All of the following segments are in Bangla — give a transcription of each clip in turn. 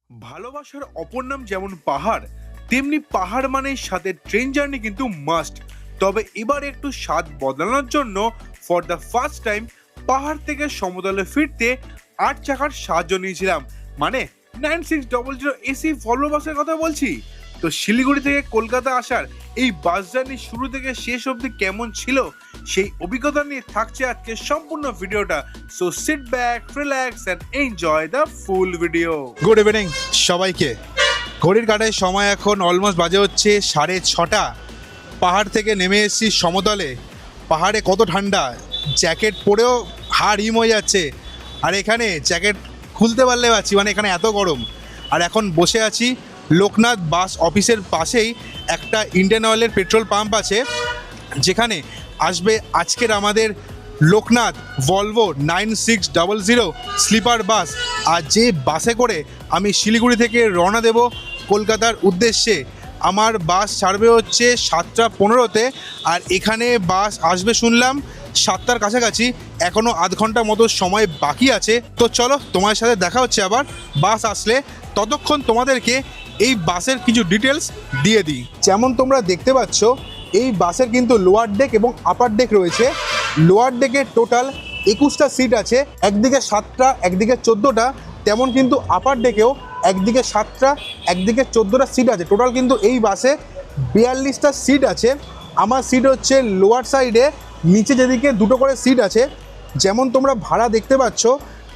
ভালোবাসার অপর নাম যেমন পাহাড়, তেমনি পাহাড় মানেই সাথে ট্রেন জার্নি কিন্তু মাস্ট। তবে এবার একটু স্বাদ বদলানোর জন্য ফর দ্য ফার্স্ট টাইম পাহাড় থেকে সমতলে ফিরতে 8 চাকার সাহায্য নিয়েছিলাম। মানে 9600 এসি ভলভো বাসের কথা বলছি। তো শিলিগুড়ি থেকে কলকাতা আসার এই বাস জার্নি শুরু থেকে শেষ অবধি কেমন ছিল সেই অভিজ্ঞতা নিয়ে থাকছে আজকে সম্পূর্ণ ভিডিওটা। So sit back, relax and enjoy the full video. Good evening সবাইকে। ঘড়ির কাঁটায় সময় এখন অলমোস্ট বাজে হচ্ছে 6:30। পাহাড় থেকে নেমে এসেছি সমতলে। পাহাড়ে কত ঠান্ডা, জ্যাকেট পরেও হাড় হিম হয়ে যাচ্ছে। আর এখানে জ্যাকেট খুলতে পারলে পারছি, মানে এখানে এত গরম। আর এখন বসে আছি লোকনাথ বাস অফিসের পাশেই একটা ইন্ডিয়ান অয়েলের পেট্রোল পাম্প আছে, যেখানে আসবে আজকের আমাদের লোকনাথ ভলভো 9600 স্লিপার বাস। আর যে বাসে করে আমি শিলিগুড়ি থেকে রওনা দেব কলকাতার উদ্দেশ্যে। আমার বাস ছাড়বে হচ্ছে 7:15-তে, আর এখানে বাস আসবে শুনলাম 7টার কাছাকাছি। এখনও আধ ঘন্টা মতো সময় বাকি আছে। তো চলো, তোমার সাথে দেখা হচ্ছে আবার বাস আসলে। ততক্ষণ তোমাদেরকে এই বাসের কিছু ডিটেলস দিয়ে দিই। যেমন তোমরা দেখতে পাচ্ছ, এই বাসের কিন্তু লোয়ার ডেক এবং আপার ডেক রয়েছে। লোয়ার ডেকে টোটাল 21টা সিট আছে, একদিকে 7টা একদিকে 14টা। তেমন কিন্তু আপার ডেকেও একদিকে 7টা একদিকে 14টা সিট আছে। টোটাল কিন্তু এই বাসে 42টা সিট আছে। আমার সিট হচ্ছে লোয়ার সাইডে, নিচে যেদিকে দুটো করে সিট আছে। যেমন তোমরা ভাড়া দেখতে পাচ্ছ,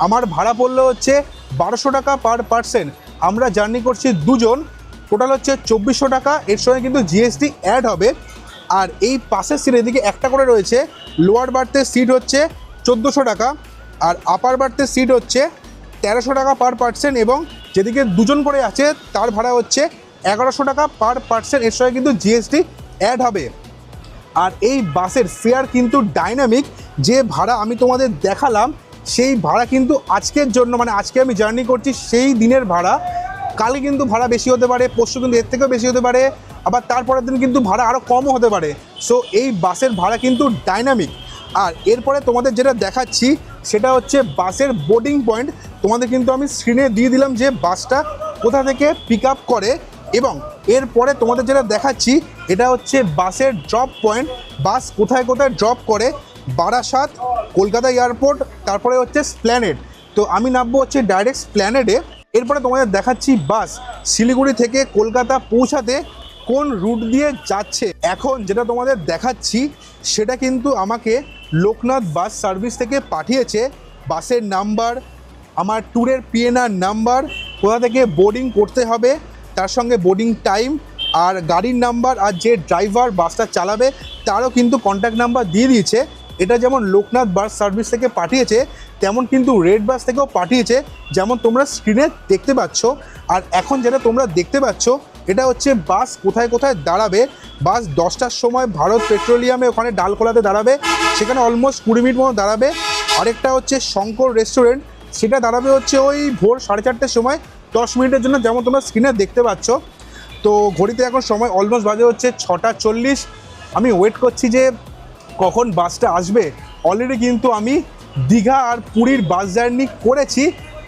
আমার ভাড়া পড়লো হচ্ছে 1200 টাকা পার পার্সন। আমরা জার্নি করছি দুজন, টোটাল হচ্ছে 2400 টাকা। এর সঙ্গে কিন্তু জিএসটি অ্যাড হবে। আর এই পাশের সিট এদিকে একটা করে রয়েছে। লোয়ার বার্থের সিট হচ্ছে 1400 টাকা, আর আপার বার্থের সিট হচ্ছে 1300 টাকা পার পার্সন। এবং যেদিকে দুজন করে আছে তার ভাড়া হচ্ছে 1100 টাকা পার পার্সন। এর সঙ্গে কিন্তু জিএসটি অ্যাড হবে। আর এই বাসের ফেয়ার কিন্তু ডাইনামিক। যে ভাড়া আমি তোমাদের দেখালাম সেই ভাড়া কিন্তু আজকের জন্য, মানে আজকে আমি জার্নি করছি সেই দিনের ভাড়া। কালকে কিন্তু ভাড়া বেশি হতে পারে, পরশু কিন্তু এর থেকেও বেশি হতে পারে, আবার তারপরের দিন কিন্তু ভাড়া আরও কমও হতে পারে। সো এই বাসের ভাড়া কিন্তু ডাইনামিক। আর এরপরে তোমাদের যেটা দেখাচ্ছি সেটা হচ্ছে বাসের বোর্ডিং পয়েন্ট। তোমাদের কিন্তু আমি স্ক্রিনে দিয়ে দিলাম যে বাসটা কোথা থেকে পিক আপ করে। এবং এরপরে তোমাদের যেটা দেখাচ্ছি এটা হচ্ছে বাসের ড্রপ পয়েন্ট। বাস কোথায় কোথায় ড্রপ করে: বারাসাত, কলকাতা এয়ারপোর্ট, তারপরে হচ্ছে স্প্ল্যানেড। তো আমি নামবো হচ্ছে ডাইরেক্ট স্প্ল্যানেডে। এরপরে তোমাদের দেখাচ্ছি বাস শিলিগুড়ি থেকে কলকাতা পৌঁছাতে কোন রুট দিয়ে যাচ্ছে। এখন যেটা তোমাদের দেখাচ্ছি সেটা কিন্তু আমাকে লোকনাথ বাস সার্ভিস থেকে পাঠিয়েছে। বাসের নাম্বার, আমার ট্যুরের পিএনআর নাম্বার, কোথা থেকে বোর্ডিং করতে হবে, তার সঙ্গে বোর্ডিং টাইম, আর গাড়ির নাম্বার, আর যে ড্রাইভার বাসটা চালাবে তারও কিন্তু কন্ট্যাক্ট নাম্বার দিয়ে দিয়েছে। এটা যেমন লোকনাথ বাস সার্ভিস থেকে পাঠিয়েছে, তেমন কিন্তু রেড বাস থেকেও পাঠিয়েছে, যেমন তোমরা স্ক্রিনে দেখতে পাচ্ছ। আর এখন যেটা তোমরা দেখতে পাচ্ছ এটা হচ্ছে বাস কোথায় কোথায় দাঁড়াবে। বাস 10টার সময় ভারত পেট্রোলিয়ামে ওখানে ডালখোলাতে দাঁড়াবে, সেখানে অলমোস্ট 20 মিনিট মতো দাঁড়াবে। আরেকটা হচ্ছে শঙ্কর রেস্টুরেন্ট, সেটা দাঁড়াবে হচ্ছে ওই ভোর 4:30টার সময় 10 মিনিটের জন্য, যেমন তোমরা স্ক্রিনে দেখতে পাচ্ছ। তো ঘড়িতে এখন সময় অলমোস্ট বাজে হচ্ছে 6:40। আমি ওয়েট করছি যে কখন বাসটা আসবে। অলরেডি কিন্তু আমি দীঘা আর পুরীর বাস জার্নি করেছি,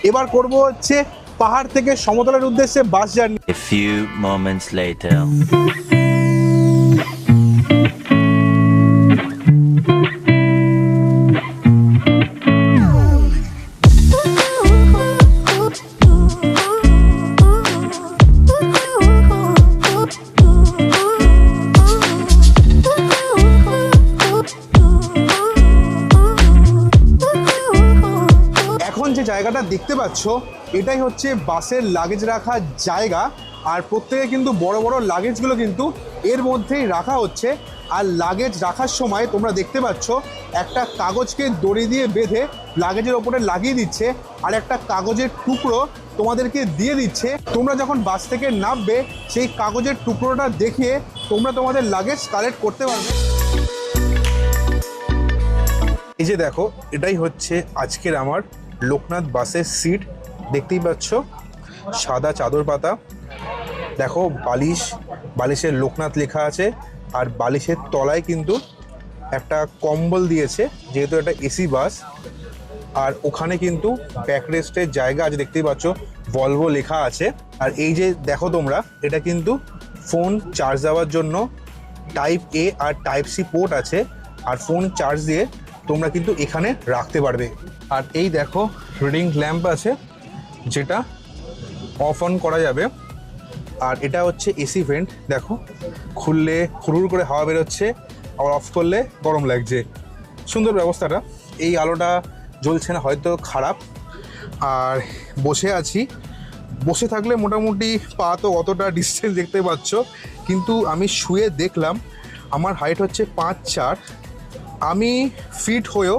এবার করব হচ্ছে পাহাড় থেকে সমতলের উদ্দেশ্যে bus journey. A few moments later. যে জায়গাটা দেখতে পাচ্ছ এটাই হচ্ছে বাসের লাগেজ রাখার জায়গা। আর প্রত্যেকে কিন্তু বড় বড় লাগেজগুলো কিন্তু এর মধ্যেই রাখা হচ্ছে। আর লাগেজ রাখার সময় তোমরা দেখতে পাচ্ছ একটা কাগজকে দড়ি দিয়ে বেঁধে লাগেজের ওপরে লাগিয়ে দিচ্ছে, আর একটা কাগজের টুকরো তোমাদেরকে দিয়ে দিচ্ছে। তোমরা যখন বাস থেকে নামবে সেই কাগজের টুকরোটা দেখিয়ে তোমরা তোমাদের লাগেজ কালেক্ট করতে পারবে। এই যে দেখো, এটাই হচ্ছে আজকের আমার লোকনাথ বাসের সিট। দেখতেই পাচ্ছ সাদা চাদর পাতা, দেখো বালিশের লোকনাথ লেখা আছে। আর বালিশের তলায় কিন্তু একটা কম্বল দিয়েছে, যেহেতু এটা এসি বাস। আর ওখানে কিন্তু ব্যাকরেস্টের জায়গা আছে, দেখতেই পাচ্ছ ভলভো লেখা আছে। আর এই যে দেখো তোমরা, এটা কিন্তু ফোন চার্জ দেওয়ার জন্য টাইপ এ আর টাইপ সি পোর্ট আছে, আর ফোন চার্জ দিয়ে তোমরা কিন্তু এখানে রাখতে পারবে। আর এই দেখো রিডিং ল্যাম্প আছে, যেটা অফ অন করা যাবে। আর এটা হচ্ছে এসি ভেন্ট, দেখো খুললে হুড় করে হাওয়া বেরোচ্ছে, আবার অফ করলে গরম লাগছে। সুন্দর ব্যবস্থাটা। এই আলোটা জ্বলছে না, হয়তো খারাপ। আর বসে আছি, বসে থাকলে মোটামুটি পা তো অতটা ডিস্টেন্স দেখতে পাচ্ছ, কিন্তু আমি শুয়ে দেখলাম আমার হাইট হচ্ছে 5'4", আমি ফিট হয়েও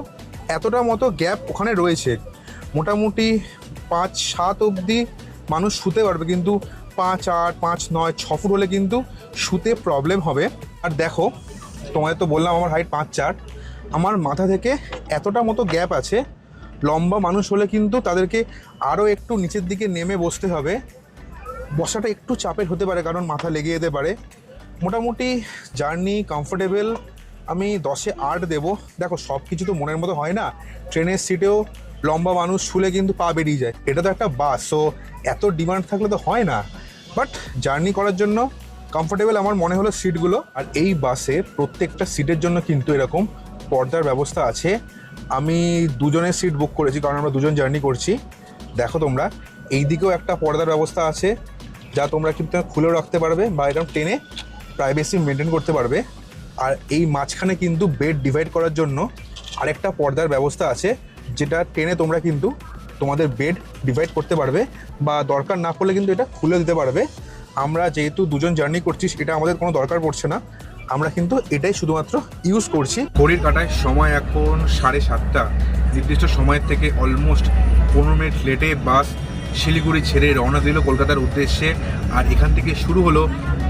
এতটা মতো গ্যাপ ওখানে রয়েছে। মোটামুটি 5'7" অবধি মানুষ শুতে পারবে, কিন্তু 5'8", 5'9", 6 ফুট হলে কিন্তু শুতে প্রবলেম হবে। আর দেখো, তোমাদের তো বললাম আমার হাইট 5'4", আমার মাথা থেকে এতটা মতো গ্যাপ আছে। লম্বা মানুষ হলে কিন্তু তাদেরকে আরও একটু নিচের দিকে নেমে বসতে হবে, বসাটা একটু চাপের হতে পারে, কারণ মাথা লেগে যেতে পারে। মোটামুটি জার্নি কমফোর্টেবল, আমি 10-এ 8 দেবো। দেখো, সব কিছু তো মনের মতো হয় না, ট্রেনের সিটেও লম্বা মানুষ শুলে কিন্তু পা বেরিয়ে যায়, এটা তো একটা বাস, সো এত ডিমান্ড থাকলে তো হয় না। বাট জার্নি করার জন্য কমফোর্টেবল আমার মনে হলো সিটগুলো। আর এই বাসে প্রত্যেকটা সিটের জন্য কিন্তু এরকম পর্দার ব্যবস্থা আছে। আমি দুজনের সিট বুক করেছি, কারণ আমরা দুজন জার্নি করছি। দেখো তোমরা, এই দিকেও একটা পর্দার ব্যবস্থা আছে, যা তোমরা কিন্তু খুলেও রাখতে পারবে বা এরকম টেনে প্রাইভেসি মেনটেন করতে পারবে। আর এই মাঝখানে কিন্তু বেড ডিভাইড করার জন্য আরেকটা পর্দার ব্যবস্থা আছে, যেটা টেনে তোমরা কিন্তু তোমাদের বেড ডিভাইড করতে পারবে, বা দরকার না পড়লে কিন্তু এটা খুলে দিতে পারবে। আমরা যেহেতু দুজন জার্নি করছি, এটা আমাদের কোনো দরকার পড়ছে না, আমরা কিন্তু এটাই শুধুমাত্র ইউজ করছি। ঘড়ির কাঁটায় সময় এখন 7:30। নির্দিষ্ট সময়ের থেকে অলমোস্ট 15 মিনিট লেটে বাস শিলিগুড়ি ছেড়ে রওনা দিল কলকাতার উদ্দেশ্যে। আর এখান থেকে শুরু হলো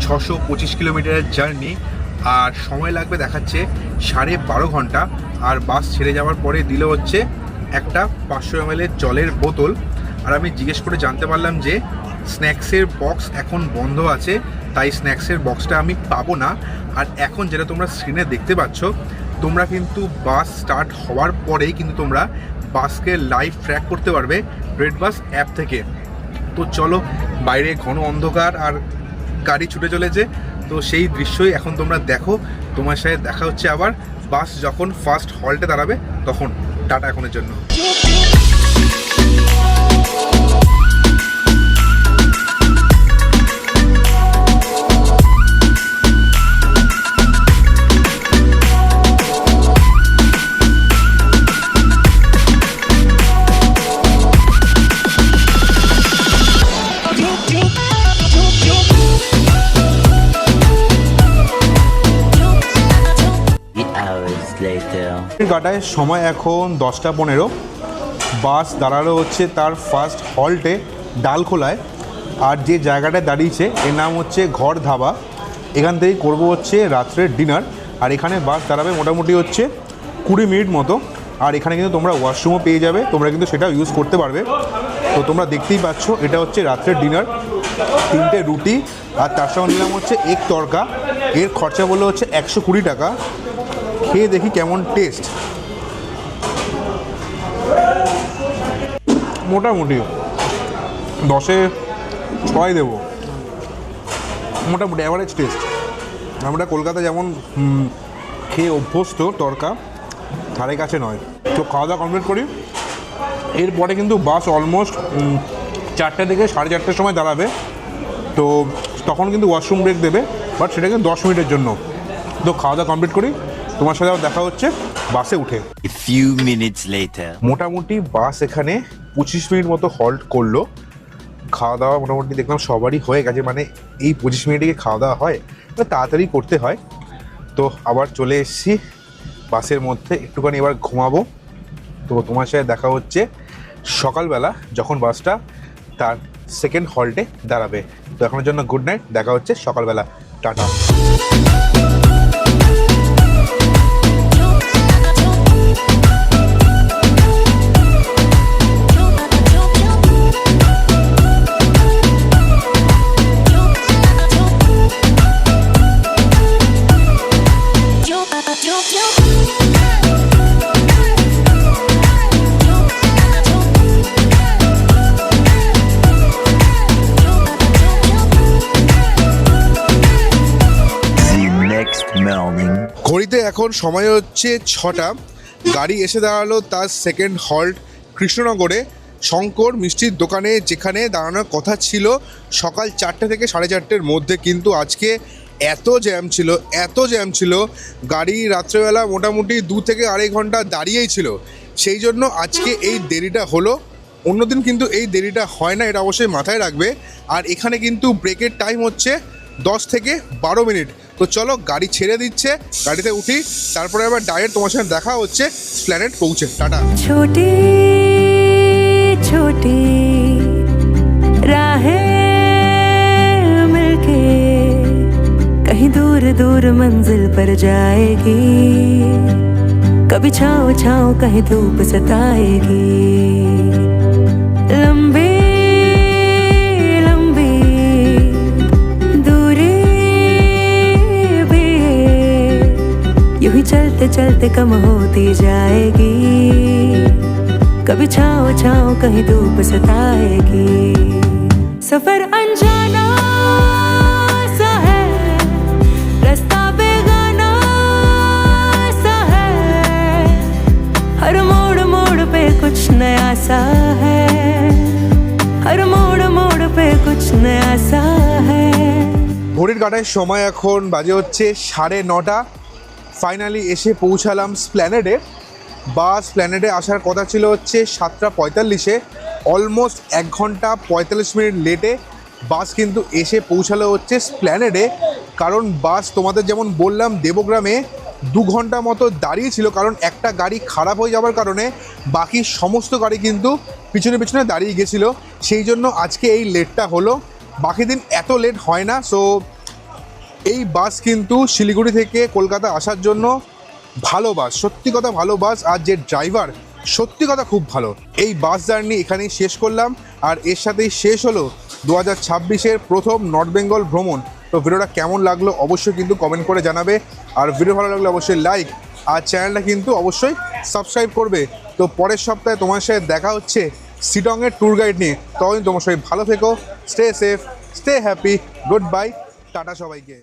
625 কিলোমিটারের জার্নি। আর সময় লাগবে দেখাচ্ছে 12.5 ঘন্টা। আর বাস ছেড়ে যাওয়ার পরে দিল হচ্ছে একটা 500 ml জলের বোতল। আর আমি জিজ্ঞেস করে জানতে পারলাম যে স্ন্যাক্সের বক্স এখন বন্ধ আছে, তাই স্ন্যাক্সের বক্সটা আমি পাবো না। আর এখন যেটা তোমরা স্ক্রিনে দেখতে পাচ্ছ, তোমরা কিন্তু বাস স্টার্ট হওয়ার পরেই কিন্তু তোমরা বাসকে লাইভ ট্র্যাক করতে পারবে রেড বাস অ্যাপ থেকে। তো চলো, বাইরে ঘন অন্ধকার আর গাড়ি ছুটে চলেছে, তো সেই দৃশ্যই এখন তোমরা দেখো। তোমার সাথে দেখা হচ্ছে আবার বাস যখন ফার্স্ট হল্টে দাঁড়াবে তখন। টাটা এখনের জন্য। কাটায় সময় এখন 10:15। বাস দাঁড়ালো হচ্ছে তার ফার্স্ট হল্টে ডালখোলায়। আর যে জায়গাটায় দাঁড়িয়েছে এর নাম হচ্ছে ঘর ধাবা। এখান থেকেই করবো হচ্ছে রাত্রের ডিনার। আর এখানে বাস দাঁড়াবে মোটামুটি হচ্ছে 20 মিনিট মতো। আর এখানে কিন্তু তোমরা ওয়াশরুমও পেয়ে যাবে, তোমরা কিন্তু সেটাও ইউজ করতে পারবে। তো তোমরা দেখতেই পাচ্ছ, এটা হচ্ছে রাত্রের ডিনার। 3টে রুটি আর তার সঙ্গে নিলাম হচ্ছে এক তড়কা। এর খরচা বললো হচ্ছে 120 টাকা। খেয়ে দেখি কেমন টেস্ট। মোটামুটি 10-এ 6 দেবো, মোটামুটি অ্যাভারেজ টেস্ট। আমরা কলকাতা যেমন খেয়ে অভ্যস্ত তড়কা, ধারে কাছে নয়। তো খাওয়া দাওয়া কমপ্লিট করি। এরপরে কিন্তু বাস অলমোস্ট 4টে থেকে 4:30টার সময় দাঁড়াবে। তো তখন কিন্তু ওয়াশরুম ব্রেক দেবে, বাট সেটা কিন্তু 10 মিনিটের জন্য। তো খাওয়া দাওয়া কমপ্লিট করি, তোমার সাথে দেখা হচ্ছে বাসে উঠে। মোটামুটি বাস এখানে 25 মিনিট মতো হল্ট করলো। খাওয়া দাওয়া মোটামুটি দেখলাম সবারই হয়ে গেছে, মানে এই 25 মিনিটে খাওয়া দাওয়া হয়, তাড়াতাড়ি করতে হয়। তো আবার চলে এসেছি বাসের মধ্যে, একটুখানি এবার ঘুমাবো। তো তোমার সাথে দেখা হচ্ছে সকালবেলা যখন বাসটা তার সেকেন্ড হল্টে দাঁড়াবে। তো এখনের জন্য গুড নাইট, দেখা হচ্ছে সকালবেলা। টাটা। এখন সময় হচ্ছে 6টা, গাড়ি এসে দাঁড়ালো তার সেকেন্ড হল্ট কৃষ্ণনগরে শঙ্কর মিষ্টির দোকানে, যেখানে দাঁড়ানোর কথা ছিল সকাল 4টে থেকে 4:30-এর মধ্যে, কিন্তু আজকে এত জ্যাম ছিল, গাড়ি রাত্রেবেলা মোটামুটি 2 থেকে 2.5 ঘন্টা দাঁড়িয়েই ছিল, সেই জন্য আজকে এই দেরিটা হলো। অন্যদিন কিন্তু এই দেরিটা হয় না, এটা অবশ্যই মাথায় রাখবে। আর এখানে কিন্তু ব্রেকের টাইম হচ্ছে 10 থেকে 12 মিনিট। তো চলো, গাড়ি ছেড়ে দিচ্ছে, গাড়িতে উঠি, তারপরে আবার ডাইরেক্ট তোমার সাথে দেখা হচ্ছে প্ল্যানেট পৌঁছে। টাটা। छोटी छोटी राहें मिलके कहीं दूर दूर मंजिल पर जाएगी, कभी छाँव छाँव कहीं धूप सताएगी। लंबी लंबी दूरी भी यूं ही चलते चलते कम होती जाएगी, कभी छाँव छाँव कहीं धूप सताएगी। सफर अनजाना सा है, रास्ता बेगाना सा है, हर मोड़ मोड़ पे कुछ नया सा है, हर मोड़ मोड़ पे कुछ नया सा है। ঘড়ির কাঁটায় সময় এখন বাজে হচ্ছে 9:30। ফাইনালি এসে পৌঁছালাম স্প্ল্যানেডে। বাস স্প্ল্যানেডে আসার কথা ছিল হচ্ছে 7:45-এ, অলমোস্ট 1 ঘন্টা 45 মিনিট লেটে বাস কিন্তু এসে পৌঁছালো হচ্ছে স্প্ল্যানেডে। কারণ বাস তোমাদের যেমন বললাম দেবগ্রামে 2 ঘন্টা মতো দাঁড়িয়েছিল, কারণ একটা গাড়ি খারাপ হয়ে যাওয়ার কারণে বাকি সমস্ত গাড়ি কিন্তু পিছনে পিছনে দাঁড়িয়ে গেছিলো, সেই জন্য আজকে এই লেটটা হলো। বাকি দিন এত লেট হয় না। সো এই বাস কিন্তু শিলিগুড়ি থেকে কলকাতা আসার জন্য ভালো বাস, সত্যি কথা ভালো বাস, আর যে ড্রাইভার সত্যি কথা খুব ভালো। এই বাস জার্নি এখানেই শেষ করলাম, আর এর সাথেই শেষ হলো 2026-এর প্রথম নর্থ বেঙ্গল ভ্রমণ। তো ভিডিওটা কেমন লাগলো অবশ্যই কিন্তু কমেন্ট করে জানাবে, আর ভিডিও ভালো লাগলে অবশ্যই লাইক, আর চ্যানেলটা কিন্তু অবশ্যই সাবস্ক্রাইব করবে। তো পরের সপ্তাহে তোমার সাথে দেখা হচ্ছে শিলংয়ের ট্যুর গাইড নিয়ে। তখন তোমার সবাই ভালো থেকো, stay safe, stay happy, good bye, tata সবাইকে।